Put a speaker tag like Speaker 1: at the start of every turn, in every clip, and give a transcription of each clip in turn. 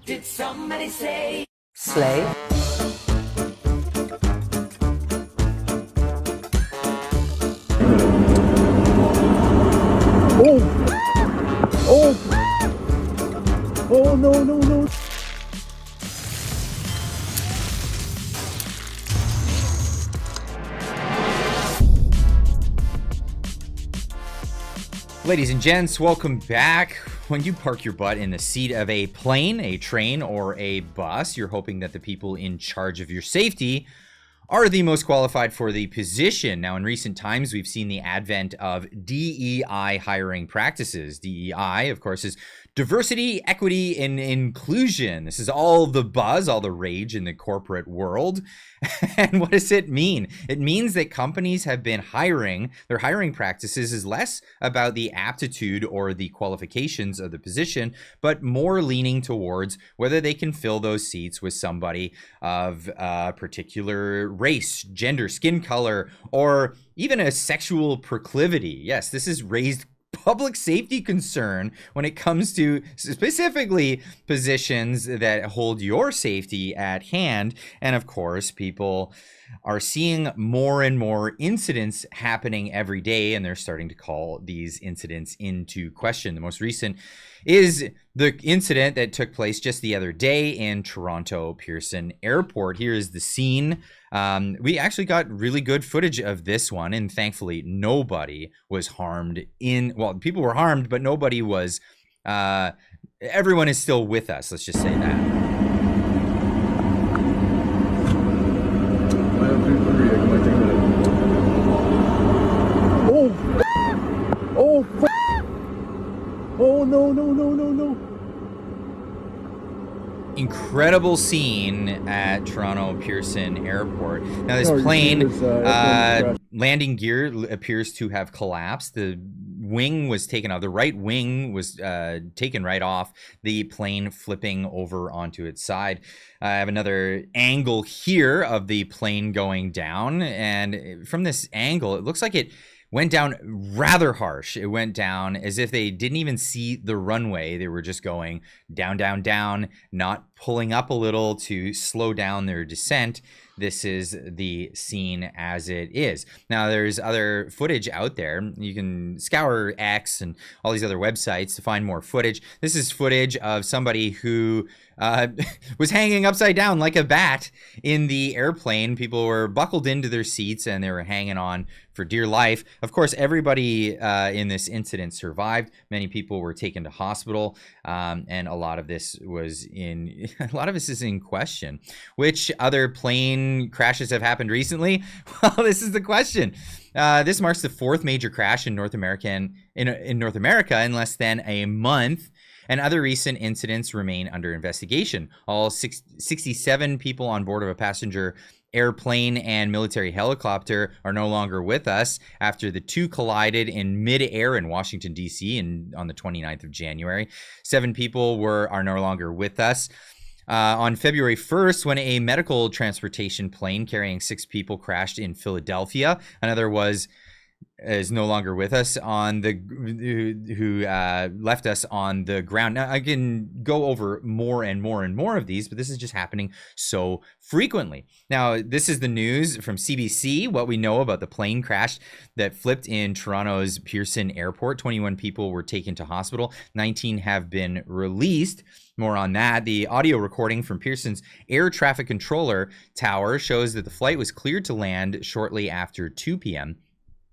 Speaker 1: Did somebody say
Speaker 2: Slay?
Speaker 3: Oh, no.
Speaker 4: Ladies and gents, welcome back. When you park your butt in the seat of a plane, a train, or a bus, you're hoping that the people in charge of your safety are the most qualified for the position. Now, in recent times, we've seen the advent of DEI hiring practices. DEI, of course, is diversity, equity, and inclusion. This is all the buzz, all the rage in the corporate world. And what does it mean? It means that companies have been hiring, their hiring practices is less about the aptitude or the qualifications of the position, but more leaning towards whether they can fill those seats with somebody of a particular race, gender, skin color, or even a sexual proclivity. Yes, this has raised public safety concern when it comes to specifically positions that hold your safety at hand. And of course, people are seeing more and more incidents happening every day, and they're starting to call these incidents into question. The most recent is the incident that took place just the other day in Toronto Pearson Airport. Here is the scene. We actually got really good footage of this one, and thankfully nobody was harmed people were harmed, but nobody was, everyone is still with us. Let's just say that.
Speaker 3: Oh, no.
Speaker 4: Incredible scene at Toronto Pearson Airport. Now, this plane landing gear appears to have collapsed. The wing was taken off. The right wing was taken right off, the plane flipping over onto its side. I have another angle here of the plane going down, and from this angle, it looks like it went down rather harsh. It went down as if they didn't even see the runway. They were just going down, not pulling up a little to slow down their descent. This is the scene as it is. Now, there's other footage out there. You can scour X and all these other websites to find more footage. This is footage of somebody who was hanging upside down like a bat in the airplane. People were buckled into their seats and they were hanging on for dear life. Of course, everybody in this incident survived. Many people were taken to hospital, and a lot of this is in question. Which other plane crashes have happened recently? Well, this is the question. This marks the fourth major crash in North America in less than a month. And other recent incidents remain under investigation. All 67 people on board of a passenger airplane and military helicopter are no longer with us after the two collided in mid-air in Washington, D.C. on the 29th of January. 7 people are no longer with us. On February 1st, when a medical transportation plane carrying 6 people crashed in Philadelphia, another is no longer with us who left us on the ground. Now, I can go over more and more of these, but this is just happening so frequently. Now, this is the news from CBC, what we know about the plane crash that flipped in Toronto's Pearson Airport. 21 people were taken to hospital. 19 have been released. More on that. The audio recording from Pearson's air traffic controller tower shows that the flight was cleared to land shortly after 2 p.m.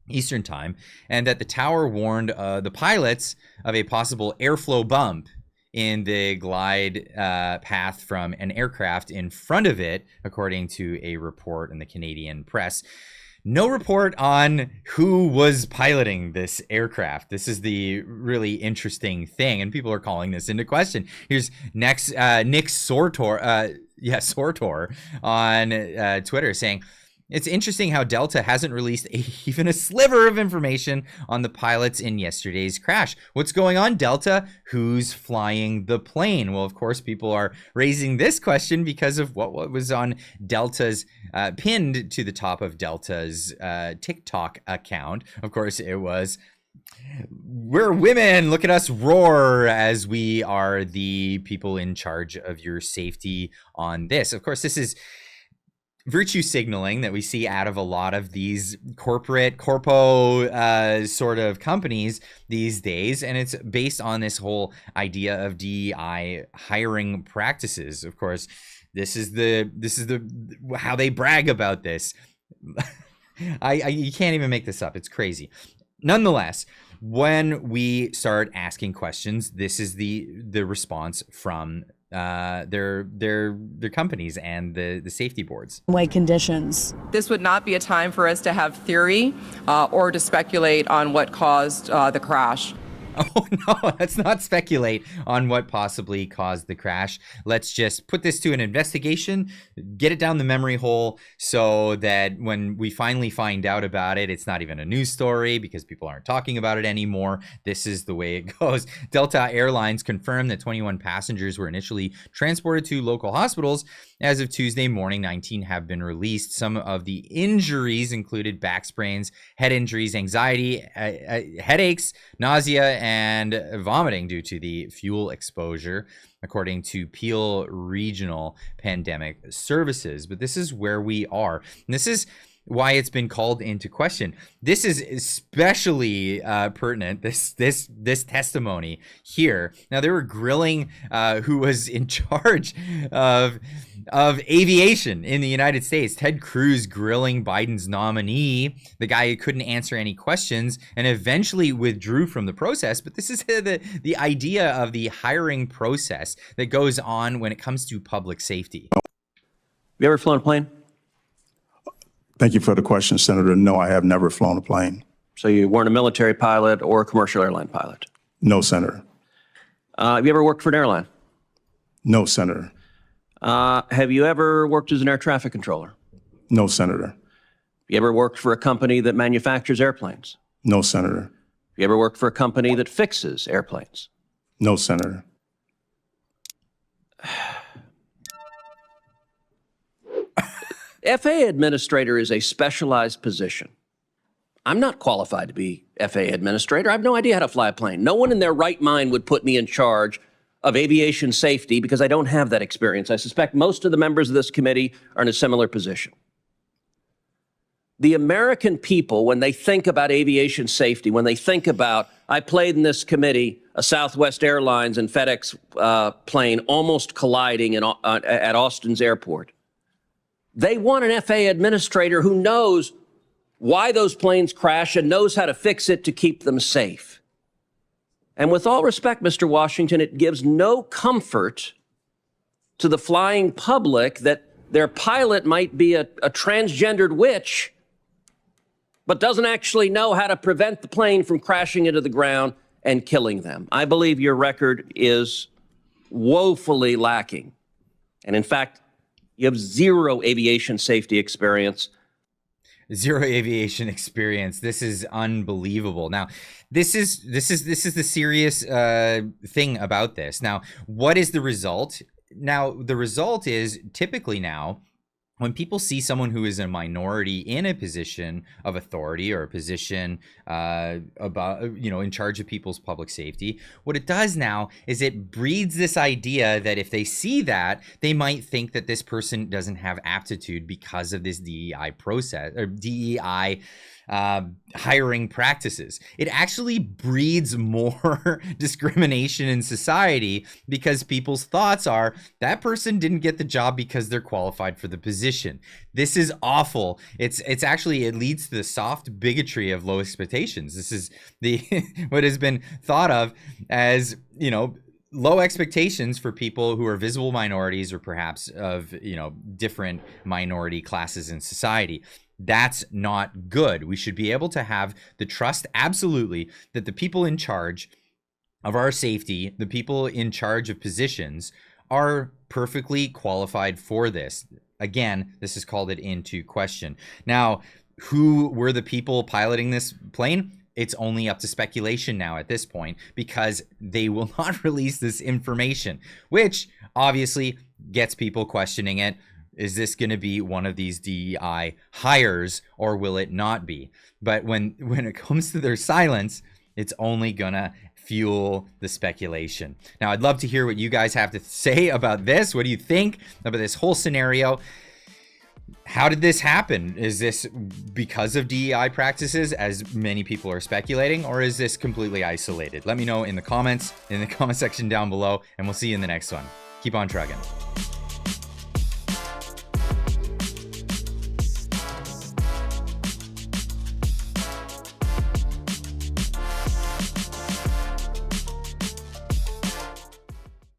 Speaker 4: Eastern time, and that the tower warned the pilots of a possible airflow bump in the glide path from an aircraft in front of it, according to a report in the Canadian press. No report on who was piloting this aircraft. This is the really interesting thing, and people are calling this into question. Here's Nick Sortor, Sortor on Twitter saying, "It's interesting how Delta hasn't released even a sliver of information on the pilots in yesterday's crash. What's going on, Delta? Who's flying the plane?" Well, of course, people are raising this question because of what was on Delta's, pinned to the top of Delta's TikTok account. Of course, it was We're women. Look at us roar as we are the people in charge of your safety on this. Of course, this is virtue signaling that we see out of a lot of these corpo sort of companies these days, and it's based on this whole idea of DEI hiring practices. Of course, this is the how they brag about this. You can't even make this up. It's crazy. Nonetheless, when we start asking questions, this is the response from their companies and the safety boards.
Speaker 2: Way conditions.
Speaker 5: This would not be a time for us to have theory or to speculate on what caused the crash.
Speaker 4: Oh no, let's not speculate on what possibly caused the crash. Let's just put this to an investigation, get it down the memory hole so that when we finally find out about it, it's not even a news story because people aren't talking about it anymore. This is the way it goes. Delta Airlines confirmed that 21 passengers were initially transported to local hospitals. As of Tuesday morning, 19 have been released. Some of the injuries included back sprains, head injuries, anxiety, headaches, nausea, and vomiting due to the fuel exposure, according to Peel Regional Pandemic Services. But this is where we are. And this is why it's been called into question. This is especially pertinent, this testimony here. Now, they were grilling who was in charge of aviation in the United States. Ted Cruz grilling Biden's nominee, the guy who couldn't answer any questions and eventually withdrew from the process. But this is the idea of the hiring process that goes on when it comes to public safety.
Speaker 6: Have you ever flown a plane?
Speaker 7: Thank you for the question, Senator. No, I have never flown a plane.
Speaker 6: So you weren't a military pilot or a commercial airline pilot?
Speaker 7: No, Senator.
Speaker 6: Have you ever worked for an airline?
Speaker 7: No, Senator.
Speaker 6: Have you ever worked as an air traffic controller?
Speaker 7: No, Senator.
Speaker 6: Have you ever worked for a company that manufactures airplanes?
Speaker 7: No, Senator.
Speaker 6: Have you ever worked for a company that fixes airplanes?
Speaker 7: No, Senator.
Speaker 6: FAA administrator is a specialized position. I'm not qualified to be FAA administrator. I have no idea how to fly a plane. No one in their right mind would put me in charge of aviation safety because I don't have that experience. I suspect most of the members of this committee are in a similar position. The American people, when they think about aviation safety, when they think about, I played in this committee, a Southwest Airlines and FedEx plane almost colliding at Austin's airport. They want an FAA administrator who knows why those planes crash and knows how to fix it to keep them safe. And with all respect, Mr. Washington, it gives no comfort to the flying public that their pilot might be a transgendered witch, but doesn't actually know how to prevent the plane from crashing into the ground and killing them. I believe your record is woefully lacking. And in fact, you have zero aviation safety experience.
Speaker 4: Zero aviation experience. This is unbelievable. Now, this is the serious thing about this. Now, what is the result? Now, the result is typically now, when people see someone who is a minority in a position of authority or a position in charge of people's public safety, what it does now is it breeds this idea that if they see that, they might think that this person doesn't have aptitude because of this DEI process or DEI hiring practices. It actually breeds more discrimination in society because people's thoughts are that person didn't get the job because they're qualified for the position. This is awful. It leads to the soft bigotry of low expectations. This is what has been thought of as, low expectations for people who are visible minorities or perhaps of, different minority classes in society. That's not good. We should be able to have the trust, absolutely, that the people in charge of our safety, the people in charge of positions, are perfectly qualified for this. Again, this has called it into question. Now, who were the people piloting this plane? It's only up to speculation now at this point because they will not release this information, which obviously gets people questioning it. Is this going to be one of these DEI hires or will it not be? But when it comes to their silence, It's only gonna fuel the speculation. Now, I'd love to hear what you guys have to say about this. What do you think about this whole scenario? How did this happen? Is this because of DEI practices, as many people are speculating, or is this completely isolated? Let me know in the comments, in the comment section down below, and we'll see you in the next one. Keep on trucking.